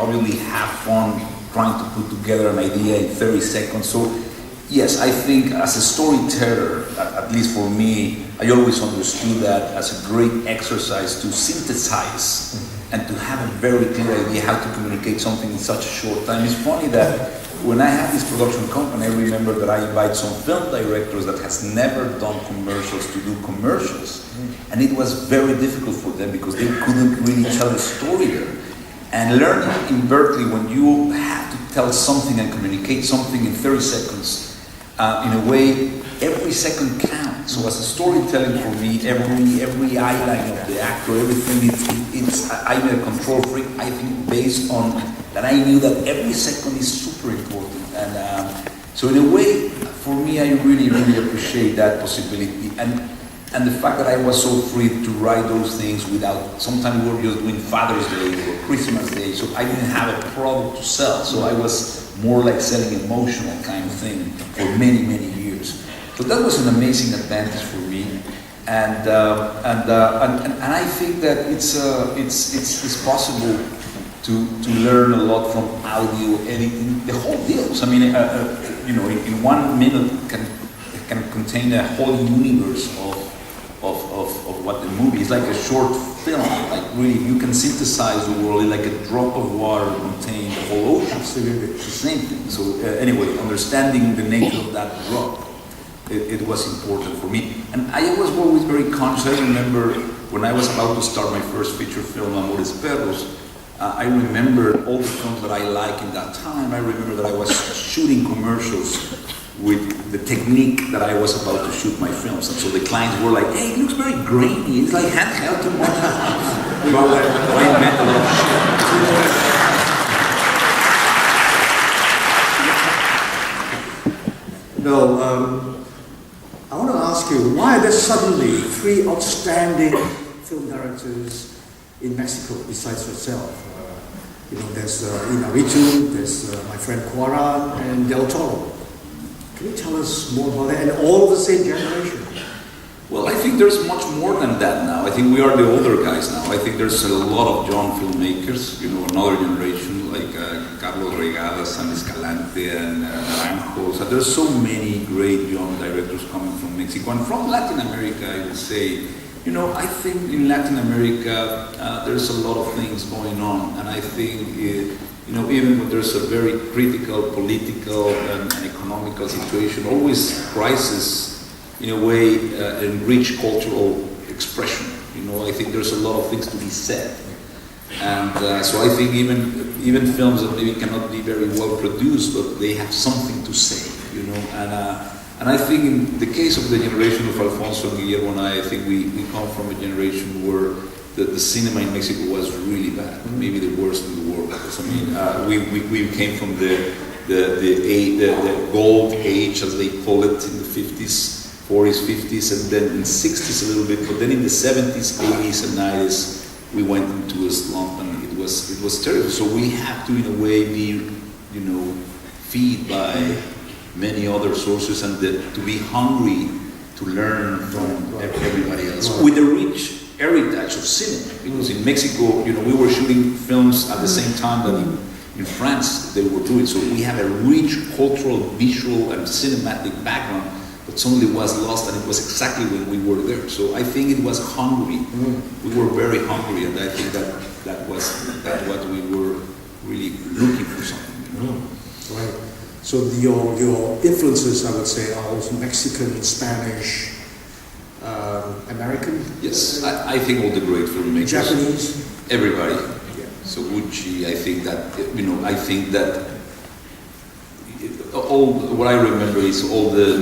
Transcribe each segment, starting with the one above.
obviously have fun trying to put together an idea in 30 seconds. So yes, I think as a storyteller, at least for me, I always understood that as a great exercise to synthesize and to have a very clear idea how to communicate something in such a short time. It's funny that when I had this production company, I remember that I invite some film directors that has never done commercials to do commercials. And it was very difficult for them because they couldn't really tell a story there. And learning in Berkeley, when you have to tell something and communicate something in 30 seconds, in a way, every second counts. So as a storytelling for me, every eye line of the actor, everything, I'm a control freak, I think, based on that I knew that every second is super important. And so in a way, for me, I really, really appreciate that possibility. And the fact that I was so free to write those things without, sometimes we were just doing Father's Day or Christmas Day, so I didn't have a product to sell. So I was more like selling emotional kind of thing for many, many years. So that was an amazing advantage for me. And I think that it's possible to learn a lot from audio editing, the whole deal. So, I mean, in 1 minute can contain a whole universe of what the movie is. Like a short film, like really you can synthesize the world like a drop of water contain the whole ocean. Absolutely. It's the same thing. So anyway, understanding the nature of that drop, it was important for me. And I was always very conscious. I remember when I was about to start my first feature film, Amores Perros, I remember all the films that I liked in that time. I remember that I was shooting commercials with the technique that I was about to shoot my films. And so the clients were like, hey, it looks very grainy. It's like handheld too much. I met a lot. No, I want to ask you, why are there suddenly 3 outstanding film directors in Mexico besides yourself? There's Iñarritu, there's my friend Cuarón, and Del Toro. Can you tell us more about that? And all of the same generation? Well, I think there's much more than that now. I think we are the older guys now. I think there's a lot of young filmmakers, another generation like Carlos Regadas and Escalante and Naranjo. So there's so many great young directors coming from Mexico. And from Latin America, I would say, I think in Latin America, there's a lot of things going on. And I think, even when there's a very critical political and economical situation, always crisis, in a way, enrich cultural expression. I think there's a lot of things to be said. And so I think even films that maybe cannot be very well produced, but they have something to say, And I think in the case of the generation of Alfonso and Guillermo and I think we come from a generation where the cinema in Mexico was really bad, maybe the worst in the world. Because, we came from the gold age, as they call it, in the 50s, 40s, 50s, and then in the 60s a little bit, but then in the 70s, 80s, and 90s, we went into a slump, and it was terrible. So we have to, in a way, be, feed by many other sources, and to be hungry to learn from everybody else with a rich heritage of cinema. Because in Mexico, we were shooting films at the same time that in France they were doing. So we have a rich cultural, visual, and cinematic background, but suddenly was lost, and it was exactly when we were there. So I think it was hungry. We were very hungry, and I think that was what we were really looking for something. Right. So your influences, I would say, are also Mexican, Spanish, American? Yes, I think all the great filmmakers. Japanese? Everybody. Yeah. So Gucci, I think that all what I remember is all the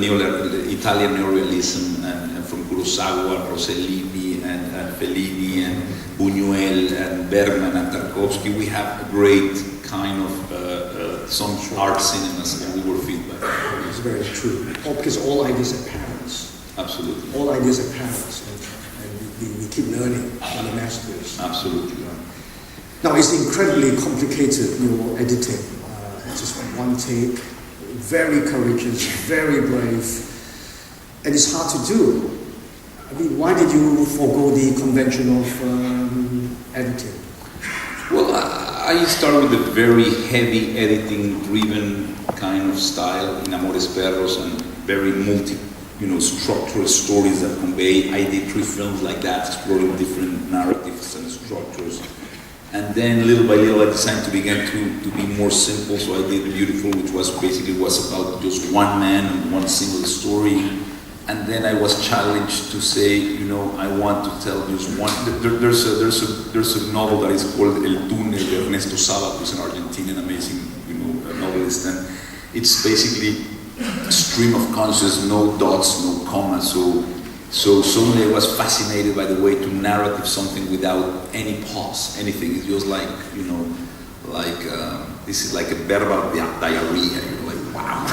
Italian neorealism and from Kurosawa, Rossellini and Fellini and Buñuel and Bergman and Tarkovsky. We have a great kind of some art cinemas that we were feed by. It's very true. Because all ideas are parents. Absolutely. All ideas are parents, and we keep learning from the masters. Absolutely. Now, it's incredibly complicated, your editing. Just one take, very courageous, very brave, and it's hard to do. I mean, why did you forego the convention of editing? Well, I start with a very heavy editing-driven kind of style in Amores Perros, and very structural stories that convey. I did 3 films like that, exploring different narratives and structures. And then little by little I decided to begin to be more simple, so I did Beautiful, which was about just one man and one single story. And then I was challenged to say, I want to tell just one. There's a novel that is called El Túnel de Ernesto Saba, who's an Argentinian amazing novelist, and it's basically a stream of consciousness, no dots, no commas. So suddenly I was fascinated by the way to narrative something without any pause, anything. It's just like this is like a verbal diarrhea. You're like, wow.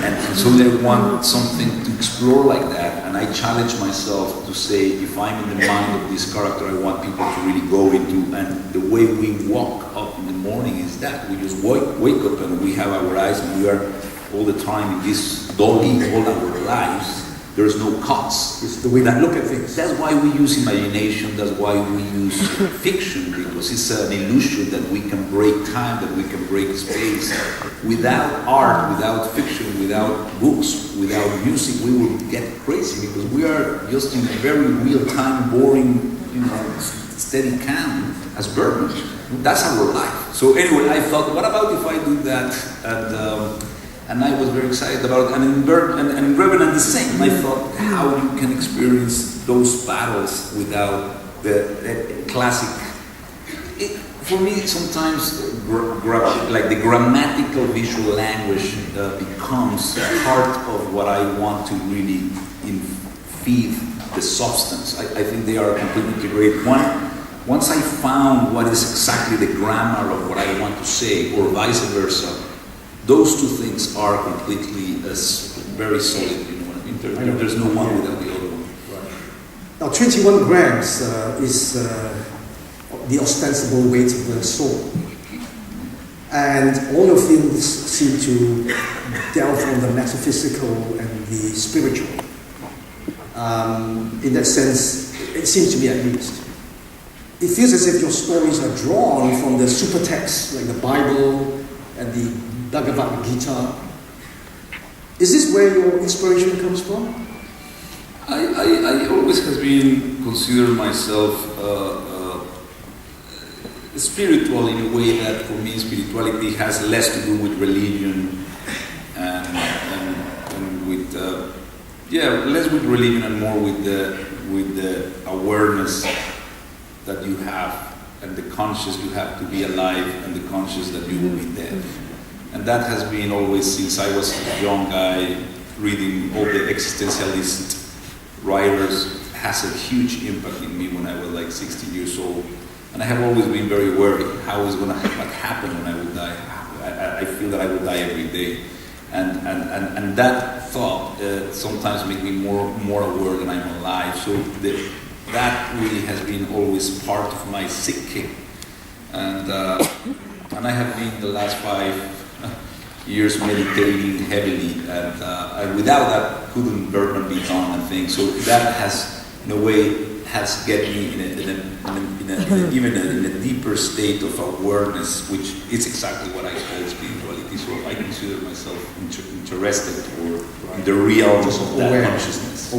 And so I want something to explore like that, and I challenge myself to say, if I'm in the mind of this character, I want people to really go into, and the way we walk up in the morning is that we just wake up and we have our eyes, and we are all the time in this dolly all our lives. There's no cuts. It's the way that look at things. That's why we use imagination, that's why we use fiction, because it's an illusion that we can break time, that we can break space. Without art, without fiction, without books, without music, we will get crazy, because we are just in a very real-time, boring, steady cam as Bergman. That's our life. So anyway, I thought, what about if I do that? And I was very excited about it. And in Revenant the same. I thought how you can experience those battles without the classic. For me, sometimes like the grammatical visual language becomes part of what I want to really feed the substance. I think they are completely integrated. Once I found what is exactly the grammar of what I want to say, or vice versa, those two things are completely very solid. You know what I mean? There's no one without the other one. Right. Now, 21 grams is the ostensible weight of the soul, and all your films seem to delve on the metaphysical and the spiritual. In that sense, it seems to me at least. It feels as if your stories are drawn from the super texts, like the Bible and the Bhagavad Gita. Is this where your inspiration comes from? I always have been considered myself spiritual in a way that for me spirituality has less to do with religion and with less with religion and more with the awareness that you have and the conscious you have to be alive and the conscious that you will be dead. And that has been always, since I was a young guy, reading all the existentialist writers, has a huge impact in me when I was like 16 years old. And I have always been very worried how is going to happen when I will die. I feel that I will die every day. And that thought sometimes makes me more aware that I'm alive. So that really has been always part of my psyche. And I have been the last 5 years meditating heavily, and without that couldn't Bergman be done and things. So that has, in a way, has get me even in a deeper state of awareness, which is exactly what I call spirituality. So I consider myself interested or in the realms of that consciousness.